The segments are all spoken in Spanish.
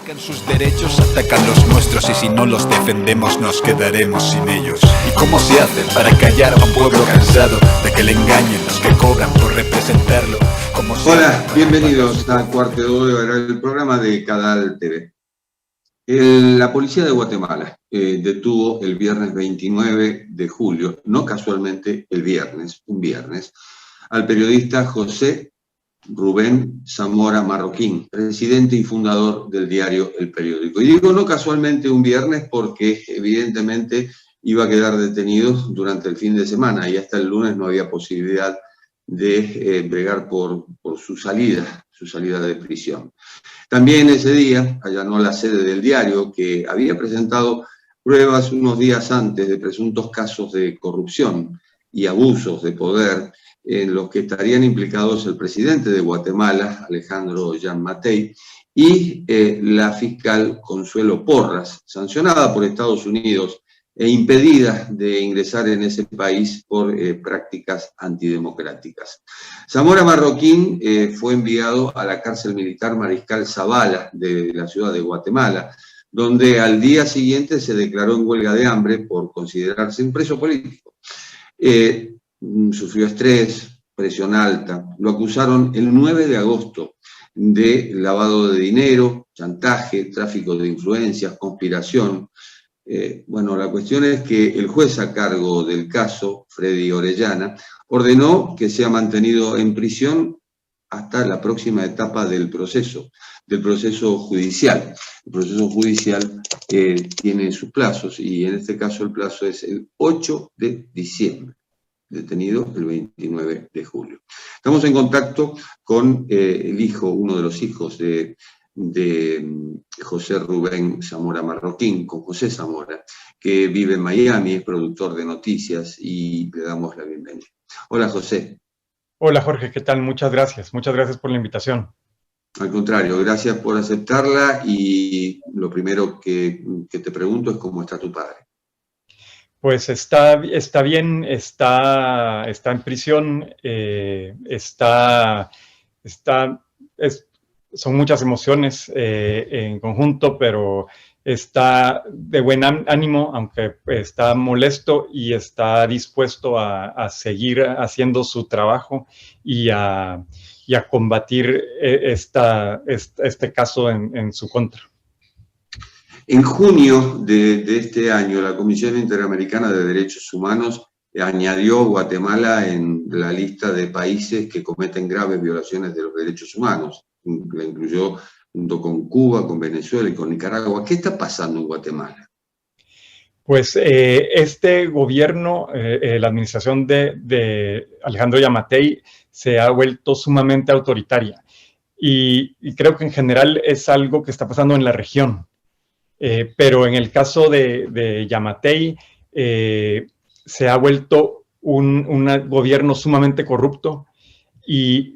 Atacan sus derechos, atacan los nuestros, y si no los defendemos nos quedaremos sin ellos. ¿Y cómo se hace para callar a un pueblo cansado de que le engañen los que cobran por representarlo? Hola, bienvenidos a Cuarto de Hora, el programa de Cadal TV. La policía de Guatemala detuvo el viernes 29 de julio, no casualmente el viernes, un viernes, al periodista José Rubén Zamora Marroquín, presidente y fundador del diario El Periódico. Y digo no casualmente un viernes porque evidentemente iba a quedar detenido durante el fin de semana y hasta el lunes no había posibilidad de bregar por su salida de prisión. También ese día allanó la sede del diario, que había presentado pruebas unos días antes de presuntos casos de corrupción y abusos de poder en los que estarían implicados el presidente de Guatemala, Alejandro Giammattei, y la fiscal Consuelo Porras, sancionada por Estados Unidos e impedida de ingresar en ese país por prácticas antidemocráticas. Zamora Marroquín fue enviado a la cárcel militar Mariscal Zavala de la ciudad de Guatemala, donde al día siguiente se declaró en huelga de hambre por considerarse un preso político. Sufrió estrés, presión alta. Lo acusaron el 9 de agosto de lavado de dinero, chantaje, tráfico de influencias, conspiración. Bueno, la cuestión es que el juez a cargo del caso, Freddy Orellana, ordenó que sea mantenido en prisión hasta la próxima etapa del proceso judicial. El proceso judicial tiene sus plazos y en este caso el plazo es el 8 de diciembre. Detenido el 29 de julio. Estamos en contacto con uno de los hijos de José Rubén Zamora Marroquín, con José Zamora, que vive en Miami, es productor de noticias y le damos la bienvenida. Hola, José. Hola, Jorge, ¿qué tal? Muchas gracias por la invitación. Al contrario, gracias por aceptarla y lo primero que te pregunto es cómo está tu padre. Pues está bien, está en prisión, son muchas emociones en conjunto, pero está de buen ánimo, aunque está molesto y está dispuesto a seguir haciendo su trabajo y a combatir este caso en su contra. En junio de este año, la Comisión Interamericana de Derechos Humanos añadió Guatemala en la lista de países que cometen graves violaciones de los derechos humanos. La incluyó junto con Cuba, con Venezuela y con Nicaragua. ¿Qué está pasando en Guatemala? Pues este gobierno, la administración de Alejandro Giammattei, se ha vuelto sumamente autoritaria. Y creo que en general es algo que está pasando en la región. Pero en el caso de Giammattei, se ha vuelto un gobierno sumamente corrupto y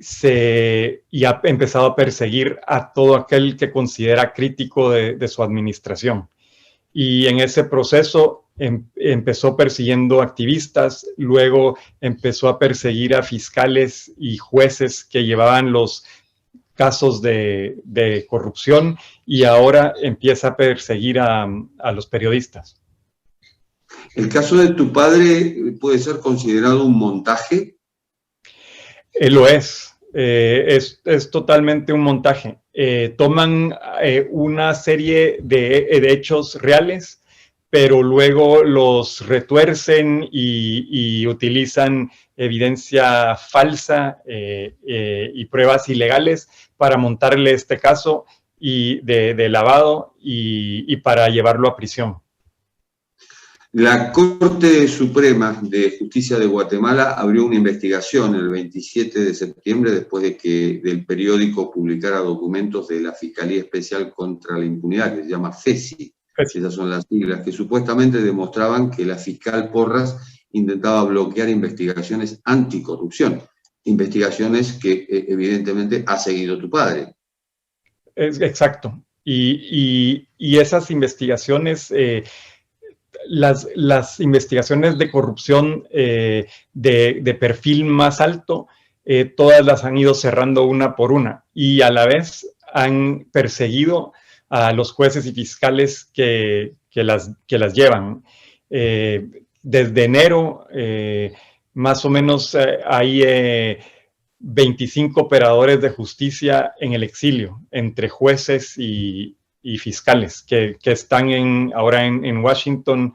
ha empezado a perseguir a todo aquel que considera crítico de su administración. Y en ese proceso empezó persiguiendo activistas, luego empezó a perseguir a fiscales y jueces que llevaban los casos de corrupción y ahora empieza a perseguir a los periodistas. ¿El caso de tu padre puede ser considerado un montaje? Lo es. Es totalmente un montaje. Toman una serie de hechos reales, pero luego los retuercen y utilizan evidencia falsa y pruebas ilegales para montarle este caso de lavado y para llevarlo a prisión. La Corte Suprema de Justicia de Guatemala abrió una investigación el 27 de septiembre después de que el periódico publicara documentos de la Fiscalía Especial contra la Impunidad, que se llama FESI. Esas son las siglas, que supuestamente demostraban que la fiscal Porras intentaba bloquear investigaciones anticorrupción, investigaciones que evidentemente ha seguido tu padre. Exacto. Y esas investigaciones, las investigaciones de corrupción de perfil más alto, todas las han ido cerrando una por una y a la vez han perseguido a los jueces y fiscales que las llevan. Desde enero, más o menos hay 25 operadores de justicia en el exilio, entre jueces y fiscales, que están ahora en Washington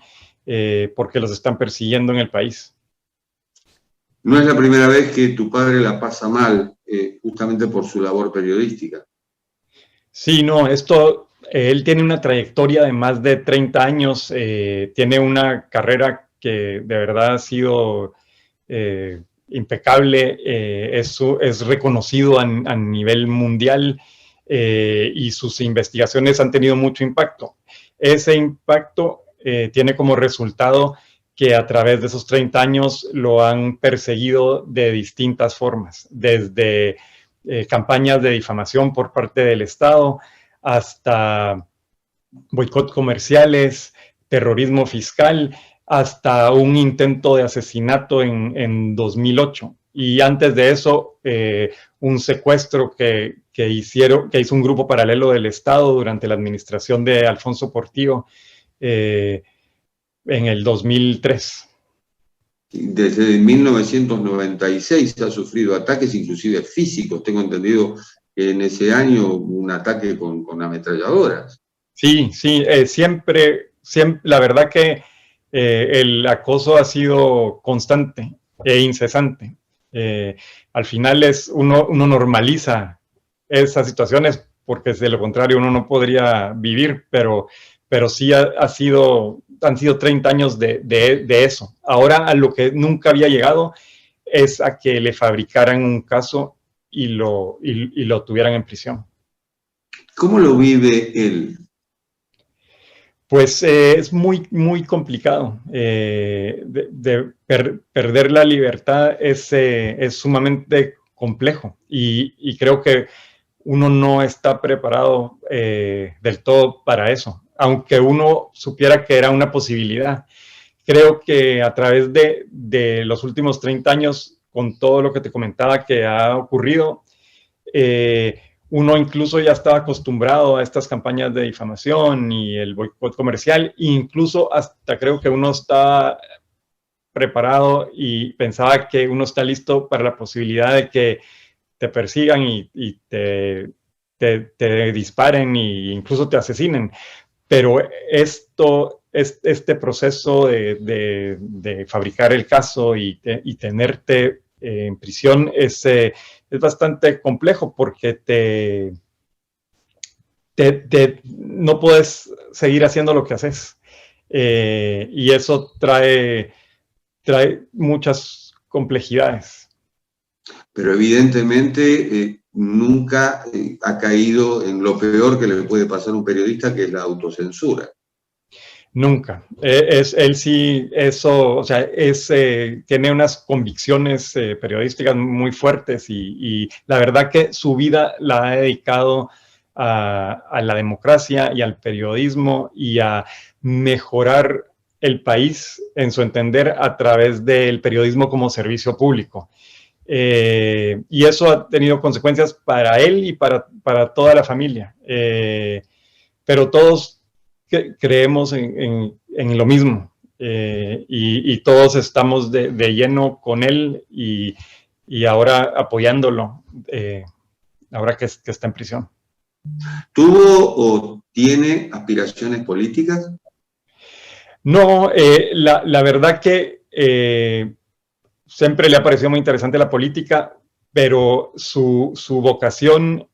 porque los están persiguiendo en el país. No es la primera vez que tu padre la pasa mal, justamente por su labor periodística. Sí, no, él tiene una trayectoria de más de 30 años, tiene una carrera que de verdad ha sido impecable, es reconocido a nivel mundial y sus investigaciones han tenido mucho impacto. Ese impacto tiene como resultado que a través de esos 30 años lo han perseguido de distintas formas, desde campañas de difamación por parte del Estado hasta boicot comerciales, terrorismo fiscal, hasta un intento de asesinato en 2008. Y antes de eso, un secuestro que hizo un grupo paralelo del Estado durante la administración de Alfonso Portillo en el 2003. Desde 1996 ha sufrido ataques, inclusive físicos. Tengo entendido que en ese año un ataque con ametralladoras. Sí, siempre, la verdad que el acoso ha sido constante e incesante. Al final uno normaliza esas situaciones porque de lo contrario uno no podría vivir, pero sí han sido 30 años de eso. Ahora a lo que nunca había llegado es a que le fabricaran un caso y lo tuvieran en prisión. ¿Cómo lo vive él? Pues es muy, muy complicado. Perder la libertad es sumamente complejo y creo que uno no está preparado del todo para eso, aunque uno supiera que era una posibilidad. Creo que a través de los últimos 30 años, con todo lo que te comentaba que ha ocurrido, uno incluso ya estaba acostumbrado a estas campañas de difamación y el boicot comercial, e incluso hasta creo que uno está preparado y pensaba que uno está listo para la posibilidad de que te persigan y te disparen e incluso te asesinen. Pero este proceso de fabricar el caso y tenerte en prisión es bastante complejo porque no puedes seguir haciendo lo que haces. Y eso trae muchas complejidades. Pero evidentemente nunca ha caído en lo peor que le puede pasar a un periodista, que es la autocensura. Nunca. Él sí, eso, o sea, tiene unas convicciones periodísticas muy fuertes y la verdad que su vida la ha dedicado a la democracia y al periodismo y a mejorar el país en su entender a través del periodismo como servicio público. Y eso ha tenido consecuencias para él y para toda la familia. Pero todos creemos en lo mismo y todos estamos de lleno con él y ahora apoyándolo, ahora que está en prisión. ¿Tuvo o tiene aspiraciones políticas? No, la verdad que siempre le ha parecido muy interesante la política, pero su vocación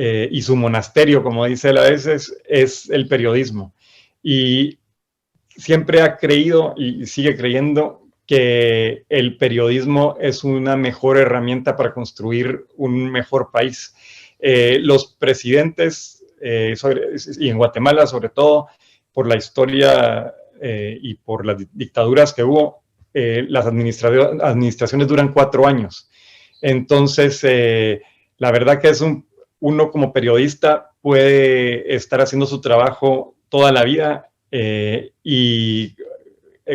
y su monasterio, como dice él a veces, es el periodismo. Y siempre ha creído y sigue creyendo que el periodismo es una mejor herramienta para construir un mejor país. Los presidentes, y en Guatemala sobre todo, por la historia y por las dictaduras que hubo, las administraciones duran 4 años. Entonces, la verdad que uno como periodista puede estar haciendo su trabajo toda la vida y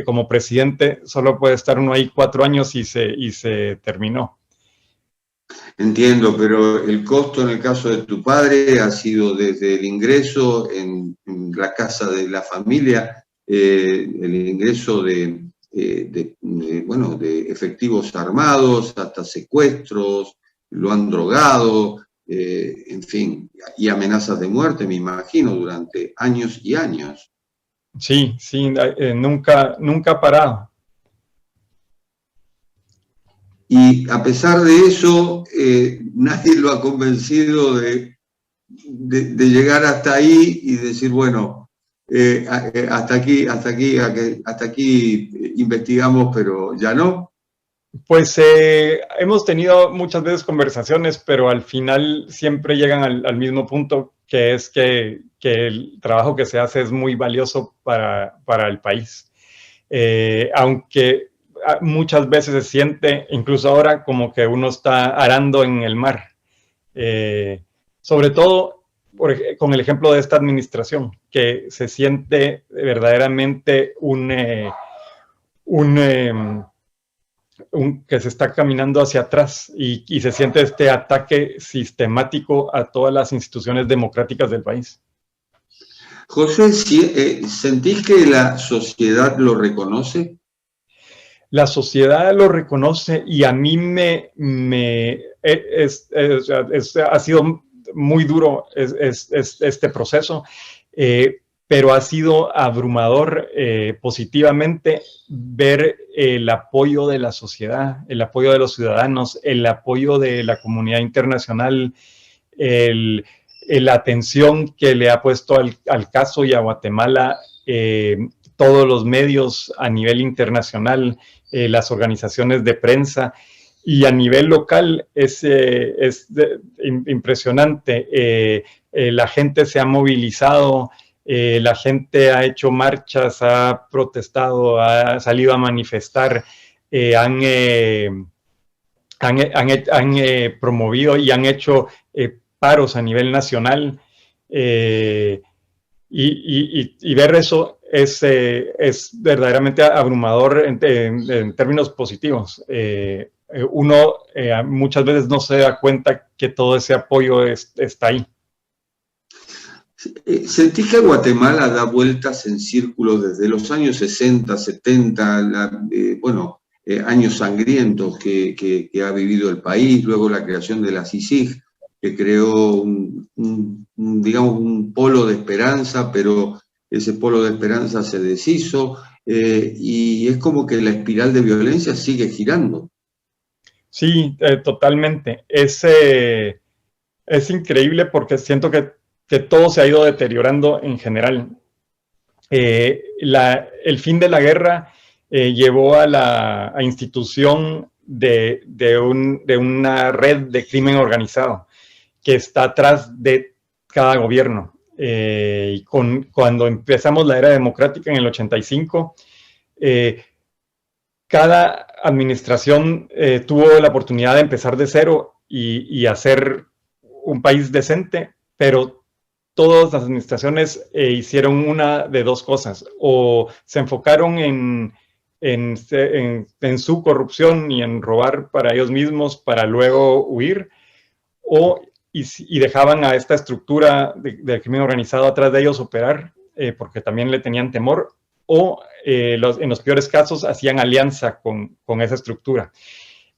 como presidente solo puede estar uno ahí 4 años y se terminó. Entiendo, pero el costo en el caso de tu padre ha sido desde el ingreso en la casa de la familia, el ingreso bueno, de efectivos armados hasta secuestros, lo han drogado, en fin, y amenazas de muerte, me imagino, durante años y años. Sí, sí, nunca ha parado. Y a pesar de eso, nadie lo ha convencido de llegar hasta ahí y decir, bueno, hasta aquí investigamos, pero ya no. Pues hemos tenido muchas veces conversaciones, pero al final siempre llegan al mismo punto, que es que el trabajo que se hace es muy valioso para el país. Aunque muchas veces se siente, incluso ahora, como que uno está arando en el mar. Sobre todo con el ejemplo de esta administración, que se siente verdaderamente que se está caminando hacia atrás y se siente este ataque sistemático a todas las instituciones democráticas del país. José, ¿sentís que la sociedad lo reconoce? La sociedad lo reconoce y a mí ha sido muy duro este proceso, pero ha sido abrumador positivamente ver el apoyo de la sociedad, el apoyo de los ciudadanos, el apoyo de la comunidad internacional, la atención que le ha puesto al caso y a Guatemala todos los medios a nivel internacional, las organizaciones de prensa, y a nivel local es impresionante. La gente se ha movilizado, la gente ha hecho marchas, ha protestado, ha salido a manifestar, han promovido y han hecho paros a nivel nacional, y ver eso es verdaderamente abrumador en términos positivos. Uno muchas veces no se da cuenta que todo ese apoyo está ahí. ¿Sentís que Guatemala da vueltas en círculos desde los años 60, 70, años sangrientos que ha vivido el país, luego la creación de la CICIG, que creó digamos, un polo de esperanza, pero ese polo de esperanza se deshizo, y es como que la espiral de violencia sigue girando? Sí, totalmente. Es increíble porque siento que todo se ha ido deteriorando en general. El fin de la guerra llevó a la institución de una red de crimen organizado que está atrás de cada gobierno. Cuando empezamos la era democrática en el 85, cada administración tuvo la oportunidad de empezar de cero y hacer un país decente, pero todas las administraciones hicieron una de dos cosas: o se enfocaron en su corrupción y en robar para ellos mismos para luego huir, y dejaban a esta estructura del crimen organizado atrás de ellos operar, porque también le tenían temor, o en los peores casos hacían alianza con esa estructura.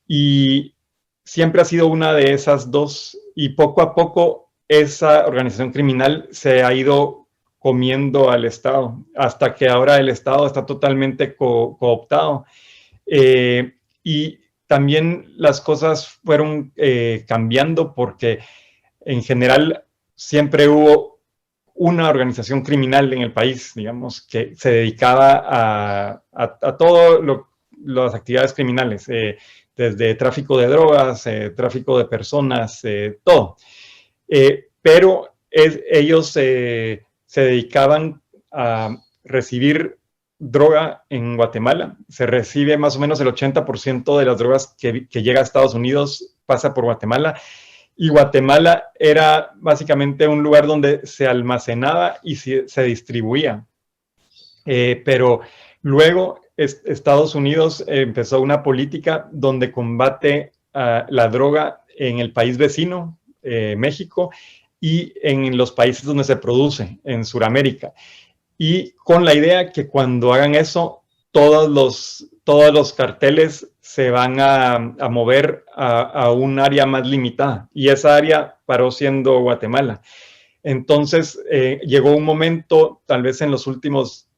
Y siempre ha sido una de esas dos, y poco a poco esa organización criminal se ha ido comiendo al Estado, hasta que ahora el Estado está totalmente cooptado. Y también las cosas fueron cambiando porque en general siempre hubo una organización criminal en el país, digamos, que se dedicaba a todas las actividades criminales, desde tráfico de drogas, tráfico de personas, todo. Pero ellos se dedicaban a recibir droga en Guatemala. Se recibe más o menos el 80% de las drogas que llega a Estados Unidos pasa por Guatemala. Y Guatemala era básicamente un lugar donde se almacenaba y se distribuía. Pero luego Estados Unidos empezó una política donde combate la droga en el país vecino, México, y en los países donde se produce, en Sudamérica. Y con la idea que cuando hagan eso, todos los carteles se van a mover a un área más limitada. Y esa área paró siendo Guatemala. Entonces, llegó un momento, tal vez en las últimas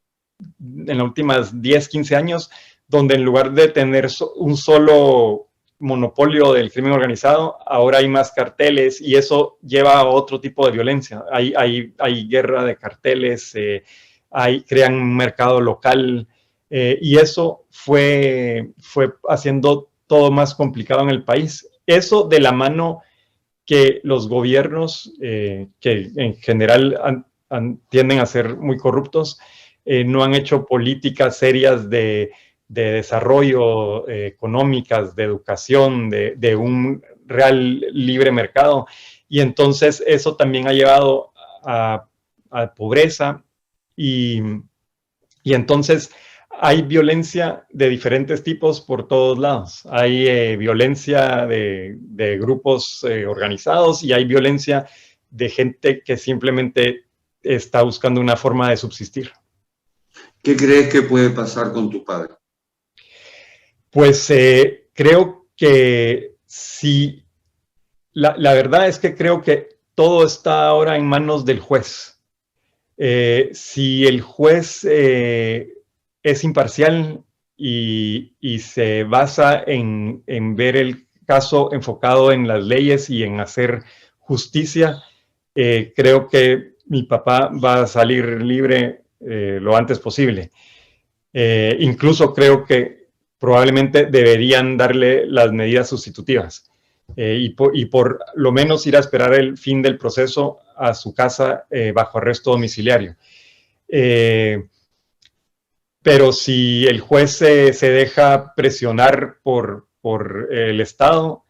10, 15 años, donde en lugar de tener un solo monopolio del crimen organizado, ahora hay más carteles y eso lleva a otro tipo de violencia. Hay guerra de carteles, crean un mercado local, y eso fue haciendo todo más complicado en el país. Eso de la mano que los gobiernos, que en general tienden a ser muy corruptos, no han hecho políticas serias de desarrollo económicas, de educación, de un real libre mercado. Y entonces eso también ha llevado a pobreza y entonces hay violencia de diferentes tipos por todos lados. Hay violencia de grupos organizados y hay violencia de gente que simplemente está buscando una forma de subsistir. ¿Qué crees que puede pasar con tu padre? Pues creo que sí. La verdad es que creo que todo está ahora en manos del juez. Si el juez es imparcial y se basa en ver el caso enfocado en las leyes y en hacer justicia, creo que mi papá va a salir libre lo antes posible. Incluso creo que probablemente deberían darle las medidas sustitutivas y por lo menos ir a esperar el fin del proceso a su casa bajo arresto domiciliario. Pero si el juez se deja presionar por el Estado,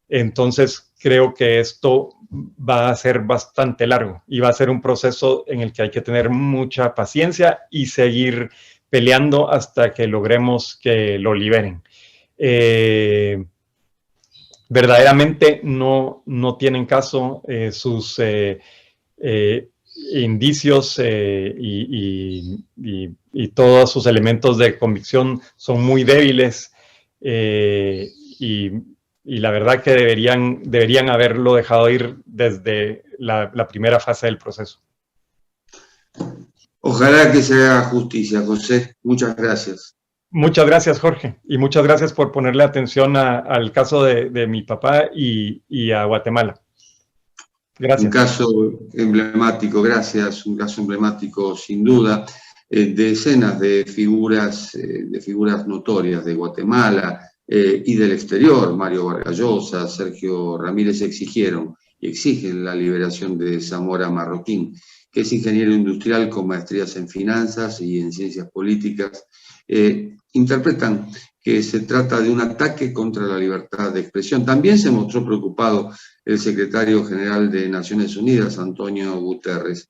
entonces creo que esto va a ser bastante largo y va a ser un proceso en el que hay que tener mucha paciencia y seguir peleando hasta que logremos que lo liberen. Verdaderamente no tienen caso sus indicios y todos sus elementos de convicción son muy débiles y la verdad que deberían haberlo dejado ir desde la primera fase del proceso. Ojalá que se haga justicia, José. Muchas gracias. Muchas gracias, Jorge, y muchas gracias por ponerle atención al caso de mi papá y a Guatemala. Gracias. Un caso emblemático, gracias, un caso emblemático sin duda. Decenas de figuras notorias de Guatemala y del exterior, Mario Vargas Llosa, Sergio Ramírez, exigieron y exigen la liberación de Zamora Marroquín, que es ingeniero industrial con maestrías en finanzas y en ciencias políticas. Interpretan que se trata de un ataque contra la libertad de expresión. También se mostró preocupado el secretario general de Naciones Unidas, Antonio Guterres.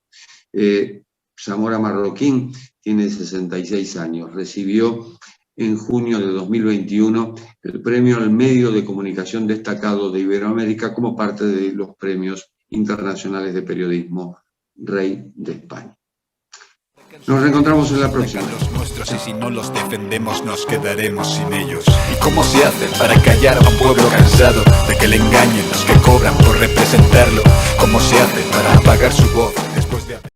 Zamora Marroquín tiene 66 años, recibió en junio de 2021 el premio al medio de comunicación destacado de Iberoamérica como parte de los premios internacionales de periodismo Rey de España. Nos reencontramos en la próxima. Los nuestros y si no los defendemos nos quedaremos sin ellos. ¿Y cómo se hace para callar a un pueblo cansado de que le engañen los que cobran por representarlo? ¿Cómo se hace para apagar su voz?